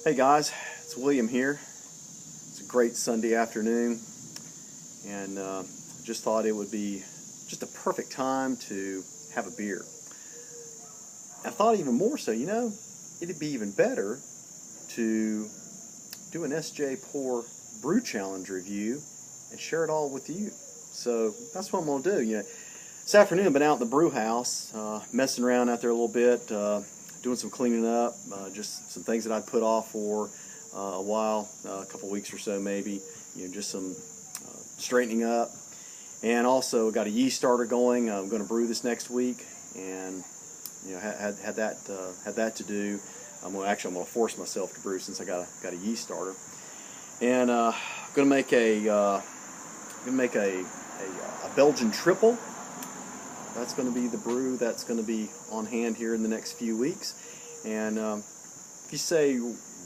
Hey guys, it's William here. It's a great Sunday afternoon, and just thought it would be just a perfect time to have a beer. I thought even more so, it'd be even better to do an SJ Porr Brew Challenge review and share it all with you. So that's what I'm going to do. This afternoon I've been out in the brew house, messing around out there a little bit, doing some cleaning up, just some things that I'd put off for a while, a couple weeks or so maybe, just some straightening up. And also got a yeast starter going. I'm going to brew this next week, and had that to do. I'm going to force myself to brew since I got a yeast starter, and going to make a Belgian triple. That's going to be the brew that's going to be on hand here in the next few weeks. And if you say,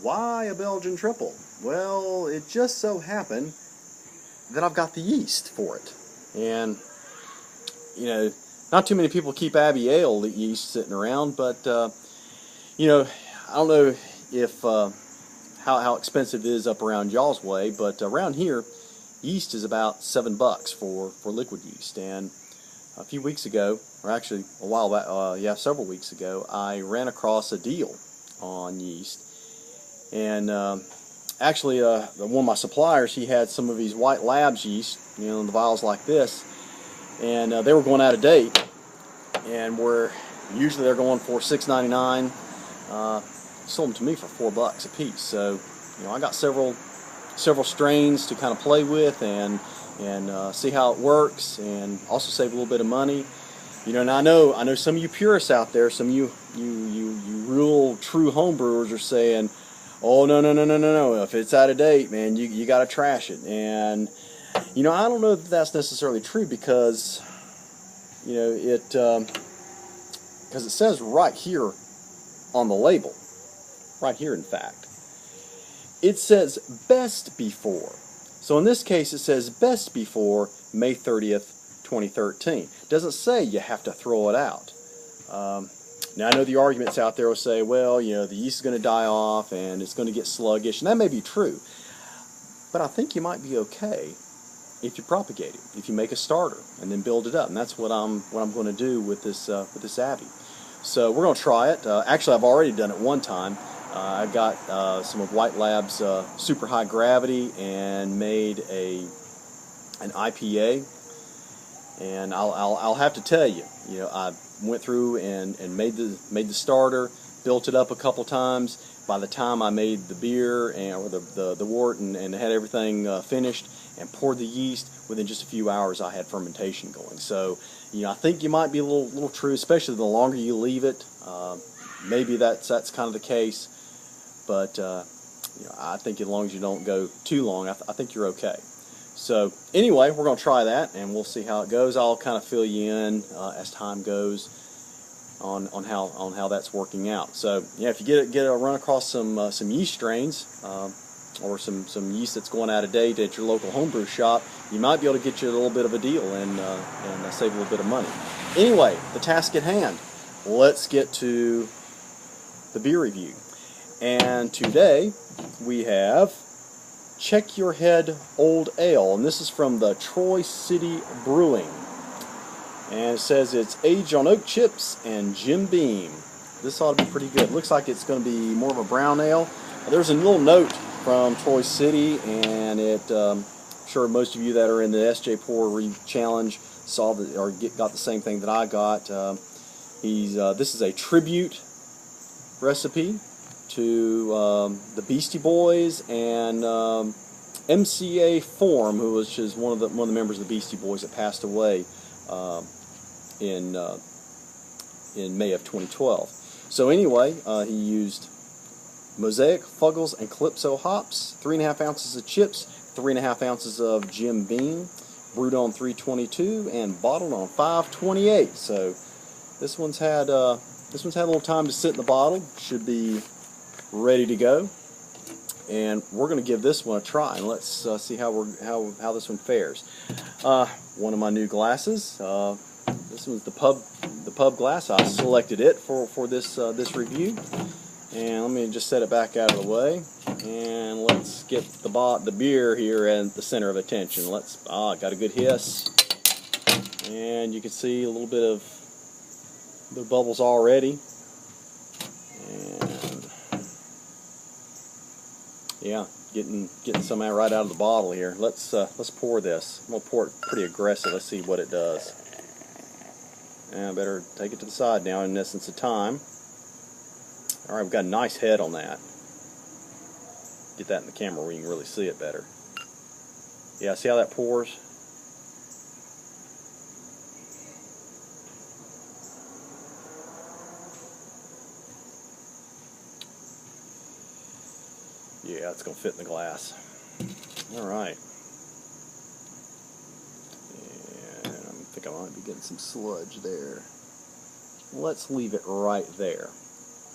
why a Belgian triple? Well, it just so happened that I've got the yeast for it. And, not too many people keep Abbey Ale yeast sitting around, but, I don't know if how expensive it is up around y'all's way, but around here, yeast is about $7 for liquid yeast. And a few weeks ago, or actually a while back, several weeks ago, I ran across a deal on yeast. And actually, one of my suppliers, he had some of these White Labs yeast, in the vials like this, and they were going out of date, and usually they're going for $6.99. Sold them to me for $4 a piece. So, I got several strains to kind of play with and see how it works, and also save a little bit of money. And I know some of you purists out there, some of you real true homebrewers are saying, oh, no, if it's out of date, man, you got to trash it. And I don't know that that's necessarily true, because because it says right here on the label, right here in fact, it says best before. So in this case, it says best before May 30th, 2013. It doesn't say you have to throw it out. Now, I know the arguments out there will say, well, the yeast is going to die off and it's going to get sluggish, and that may be true. But I think you might be okay if you propagate it, if you make a starter and then build it up. And that's what I'm going to do with this Abbey. So we're going to try it. Actually, I've already done it one time. I got some of White Labs Super High Gravity and made an IPA, and I'll have to tell you, I went through and made the starter, built it up a couple times. By the time I made the beer or the wort and had everything finished and poured the yeast, within just a few hours I had fermentation going. So I think you might be a little true, especially the longer you leave it. Maybe that's kind of the case. But I think as long as you don't go too long, I think you're okay. So anyway, we're going to try that, and we'll see how it goes. I'll kind of fill you in as time goes on how that's working out. So if you run across some yeast strains or some yeast that's going out of date at your local homebrew shop, you might be able to get you a little bit of a deal and save a little bit of money. Anyway, the task at hand. Let's get to the beer review. And today we have Check Your Head Old Ale, and this is from the Troy City Brewing. And it says it's aged on oak chips and Jim Beam. This ought to be pretty good. Looks like it's going to be more of a brown ale. There's a little note from Troy City, and I'm sure most of you that are in the SJ Porr Challenge saw or got the same thing that I got. This is a tribute recipe to the Beastie Boys and MCA Form, which is one of the members of the Beastie Boys that passed away in May of 2012. So anyway, he used Mosaic, Fuggles, and Calypso hops, 3.5 ounces of chips, 3.5 ounces of Jim Beam, brewed on 322 and bottled on 528. So this one's had a little time to sit in the bottle. Should be ready to go, and we're going to give this one a try, and let's see how this one fares. One of my new glasses. This one's the pub glass. I selected it for this review, And let me just set it back out of the way, and let's get the beer here at the center of attention. Got a good hiss, and you can see a little bit of the bubbles already. And yeah, getting some out right out of the bottle here. Let's pour this. I'm gonna pour it pretty aggressive. Let's see what it does. And I better take it to the side now in essence of time. All right, we've got a nice head on that. Get that in the camera where you can really see it better. Yeah, see how that pours? Yeah, it's going to fit in the glass. All right. And I think I might be getting some sludge there. Let's leave it right there.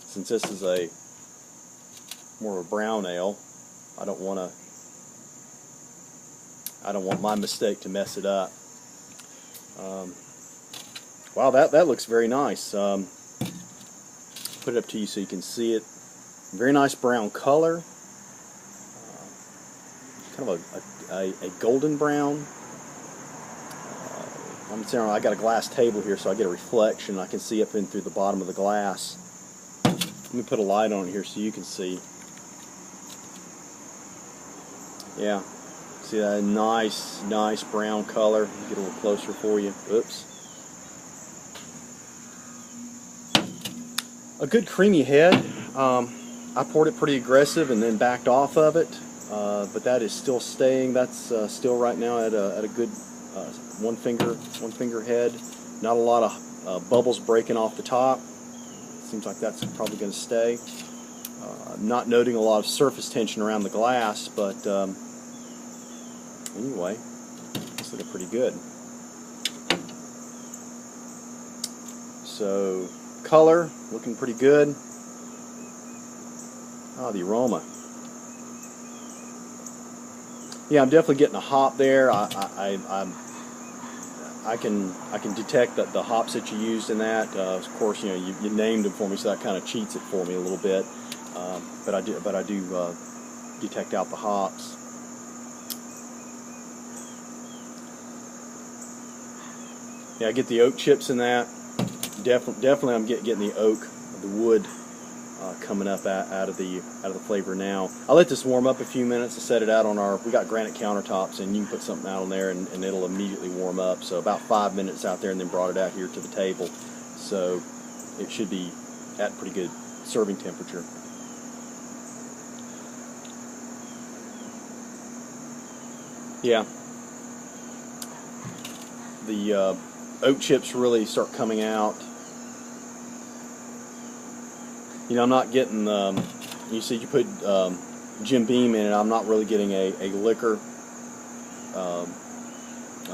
Since this is more of a brown ale, I don't want my mistake to mess it up. Wow, that looks very nice. Put it up to you so you can see it. Very nice brown color. Kind of a golden brown. I got a glass table here, so I get a reflection. I can see up in through the bottom of the glass. Let me put a light on it here so you can see. Yeah, see that nice brown color. Get a little closer for you. Oops. A good creamy head. I poured it pretty aggressive and then backed off of it, but that is still staying. That's still right now at a good one finger head. Not a lot of bubbles breaking off the top. Seems like that's probably going to stay. Not noting a lot of surface tension around the glass, but anyway, it's looking pretty good. So, color looking pretty good. The aroma. Yeah, I'm definitely getting a hop there. I can detect the hops that you used in that. Of course, you named them for me, so that kind of cheats it for me a little bit. But I do detect out the hops. Yeah, I get the oak chips in that. Definitely, I'm getting the oak, the wood coming up out of the flavor now. I let this warm up a few minutes. I set it out on we got granite countertops, and you can put something out on there, and it'll immediately warm up. So about 5 minutes out there, and then brought it out here to the table. So it should be at pretty good serving temperature. Yeah, the oak chips really start coming out. I'm not getting, you see you put Jim Beam in it, I'm not really getting a liquor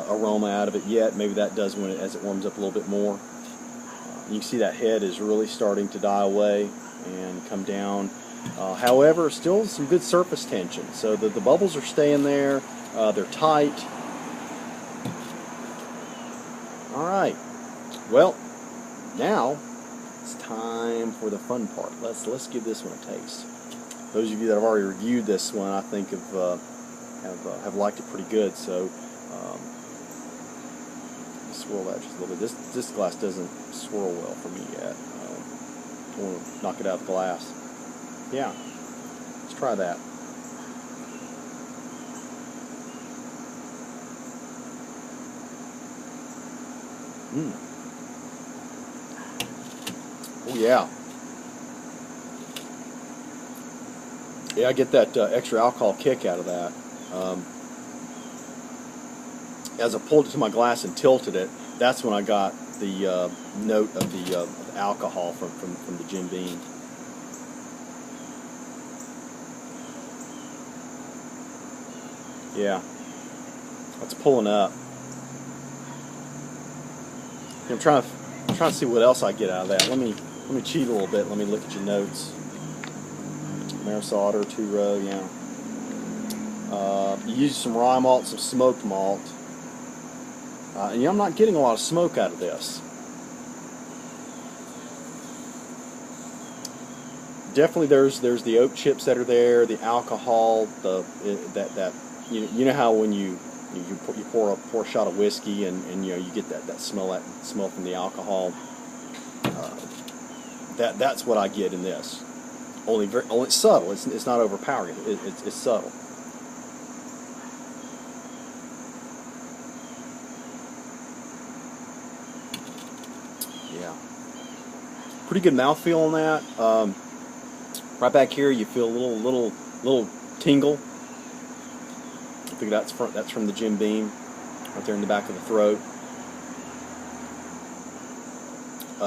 aroma out of it yet. Maybe that does as it warms up a little bit more. You can see that head is really starting to die away and come down. However, still some good surface tension. So the bubbles are staying there. They're tight. All right. Well, now it's time for the fun part. Let's give this one a taste. Those of you that have already reviewed this one, I think have liked it pretty good. So swirl that just a little bit. This glass doesn't swirl well for me yet. I want to knock it out of the glass. Yeah, let's try that. Oh yeah. Yeah, I get that extra alcohol kick out of that. As I pulled it to my glass and tilted it, that's when I got the note of the alcohol from the Jim Beam. Yeah, that's pulling up. I'm trying to see what else I get out of that. Let me cheat a little bit. Let me look at your notes. Maris Otter, 2-row, yeah. You use some rye malt, some smoked malt. And I'm not getting a lot of smoke out of this. definitely there's the oak chips that are there, the alcohol, that you know how when you pour a shot of whiskey and you know you get that smell from the alcohol. That's what I get in this. Only it's subtle. It's not overpowering. It's subtle. Yeah, pretty good mouthfeel on that. Right back here, you feel a little tingle. I think that's from the Jim Beam, right there in the back of the throat.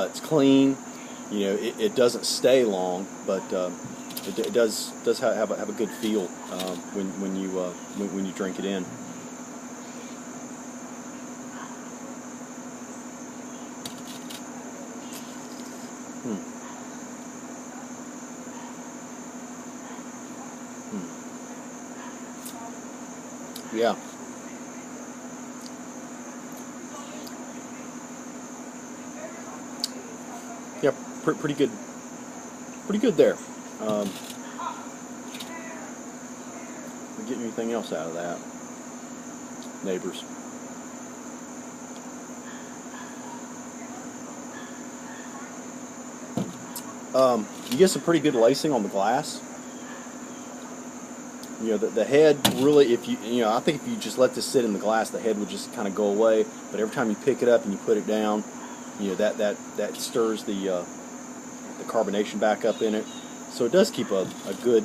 It's clean. You know, it doesn't stay long, but it does have a good feel when you drink it in. Yeah. Yeah, pretty good. Pretty good there. Get anything else out of that, neighbors? You get some pretty good lacing on the glass. You know, the head really, I think if you just let this sit in the glass, the head would just kind of go away. But every time you pick it up and you put it down, you know, that stirs the carbonation back up in it. So it does keep a good,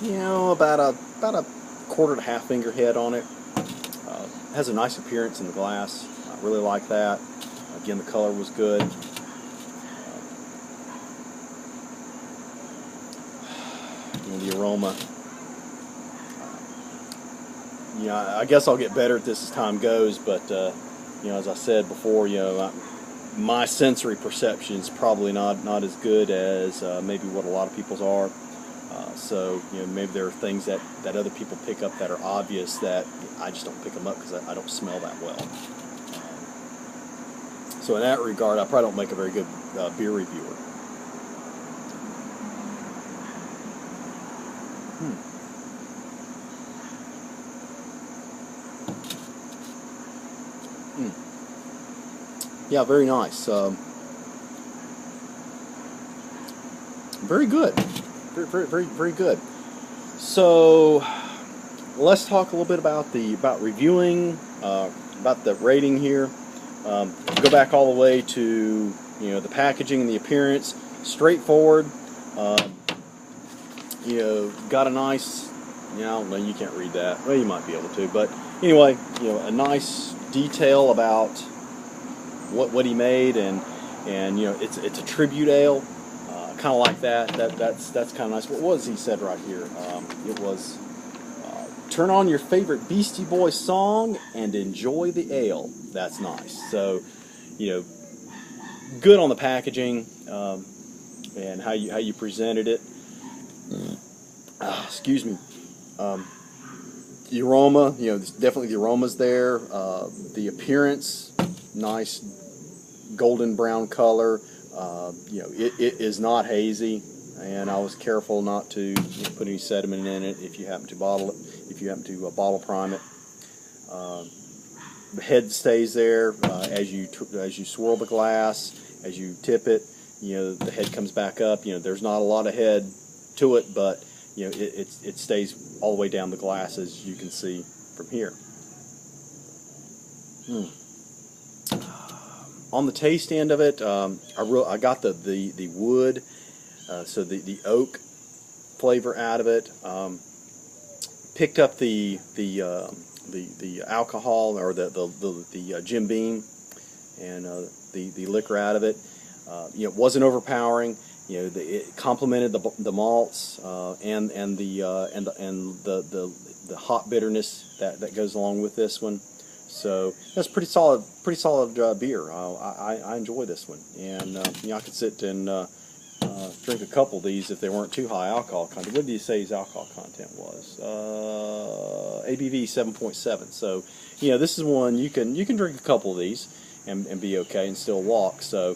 you know, about a quarter to half finger head on it. Has a nice appearance in the glass. I really like that. Again, the color was good. You know, the aroma. You know, I guess I'll get better at this as time goes, but you know, as I said before, you know, my sensory perception is probably not as good as maybe what a lot of people's are. So, you know, maybe there are things that other people pick up that are obvious that I just don't pick them up because I don't smell that well. So in that regard, I probably don't make a very good beer reviewer. Yeah, very nice. Very good. Very good. So let's talk a little bit about reviewing, about the rating here. Go back all the way to, you know, the packaging and the appearance. Straightforward. You know, got a nice, you know, no, you can't read that. Well, you might be able to, but anyway, you know, a nice detail about what he made, and you know, it's a tribute ale, kind of like that. That's kind of nice. What was he said right here? It was turn on your favorite Beastie Boys song and enjoy the ale. That's nice. So, you know, good on the packaging and how you presented it. Excuse me. The aroma, you know, definitely the aroma's there. The appearance, nice golden brown color. You know, it is not hazy, and I was careful not to, you know, put any sediment in it if you happen to bottle it, if you happen to bottle prime it. The head stays there as you swirl the glass, as you tip it. You know, the head comes back up. You know, there's not a lot of head to it, but you know, it stays all the way down the glass, as you can see from here. On the taste end of it, I got the wood, so the oak flavor out of it. Picked up the alcohol, or the Jim Beam, and the liquor out of it. You know, it wasn't overpowering. You know, it complemented the malts and the hot bitterness that goes along with this one. So that's pretty solid beer. I enjoy this one, and you know, I could sit and drink a couple of these if they weren't too high alcohol content. What did you say his alcohol content was? ABV 7.7. So, you know, this is one you can drink a couple of these and be okay and still walk. So,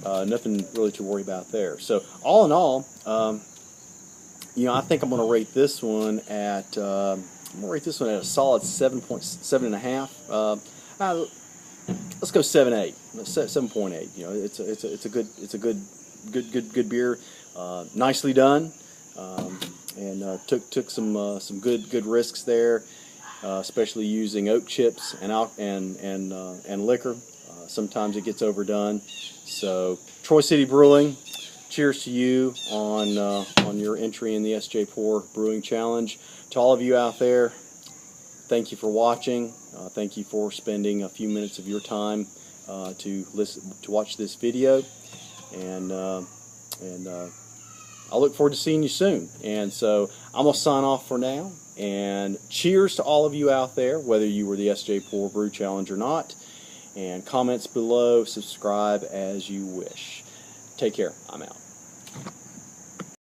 nothing really to worry about there. So all in all, I think I'm going to rate this one at a solid 7.5. Let's go 7.8. 7.8. It's a good beer. Nicely done, and took some good risks there, especially using oak chips and liquor. Sometimes it gets overdone. So Troy City Brewing, cheers to you on your entry in the S.J. Porr Brewing Challenge. To all of you out there, thank you for watching. Thank you for spending a few minutes of your time to watch this video, and I look forward to seeing you soon. And so I'm gonna sign off for now. And cheers to all of you out there, whether you were the S.J. Porr Brew Challenge or not. And comments below, subscribe as you wish. Take care. I'm out.